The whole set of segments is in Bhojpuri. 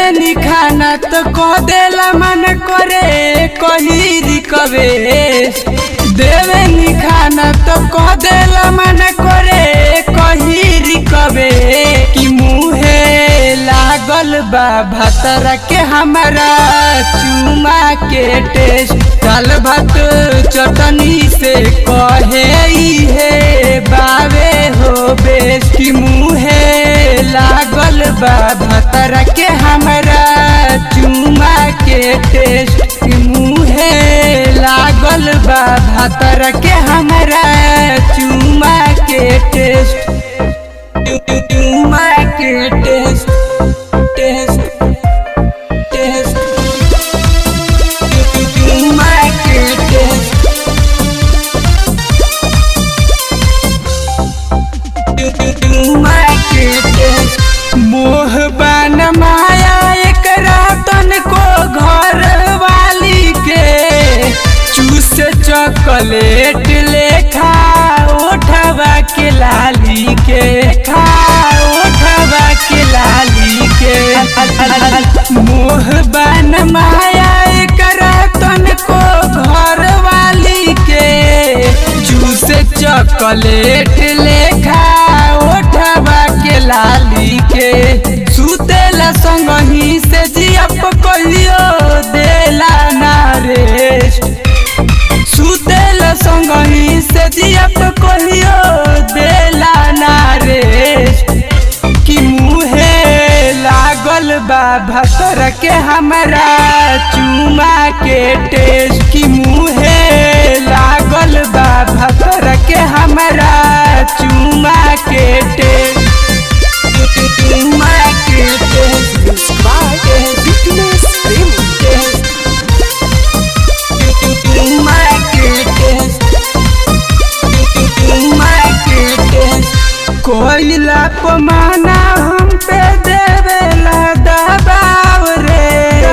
देवे निखाना तो कह देला मन करे कही रिक्वेस्ट। देवे निखाना तो कह देला मन करे कही रिक्वेस्ट। कि मुहे लागल बा भतरा के हमारा चुमा के टेस्ट। दाल भात चटनी से कहे है बावे हो बेस्ट। कि मुहे लागल बा भतरा के हमारा चुमा के टेस्ट। कि मुहे लागल बा भतरा के हमारा चुमा के टेस्ट। चुमा के टेस्ट टेस्ट टेस्ट चुमा के टेस्ट। चुमा के टेस्ट। मोह बन माया एकरा तन को घर वाली के चूस चॉकलेट लेखा उठवा के लाली के खा उठवा के लाली के। मोह बन माया एकरा तन को घर वाली के चूस चॉकलेट लेखा उठवा के लाली के। सुतेला संगही से जियप कहियो देला ना रेस्ट। सुतेला संगही से जियप कहियो देला ना रेस्ट। कि मुहे लागल बा भतरा के हमारा चुमा के टेस्ट। कि मुहे लागल बा भतरा के हमारा चुमा के टेस्ट। चुमा के टेस्ट। चुमा के टेस्ट। चुमा के टेस्ट। कोयला पमाना हम पे देवेला दबाव रे।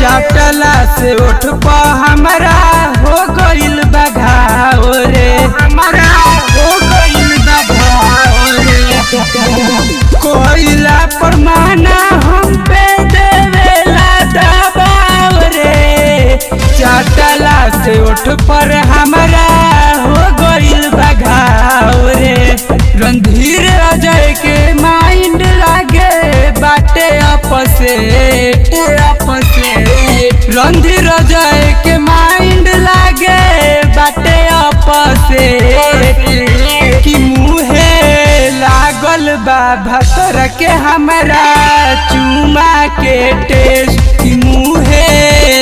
चाटला से उठ पा हमारा हो गइल बघाव रे। हमारा हो गइल बघाव रे। कोयला परमाना हम पे देवेला दबाव रे। चाटला से उठ पर हमारा हो गइल बघाव रे। रणधीर अजय के माइंड लागे बाटे आपसे। रणधीर अजय के माइंड लागे बाटे आपसे। कि मुहे लागल बा भतरा के हमारा चुमा के टेस्ट। कि मुहे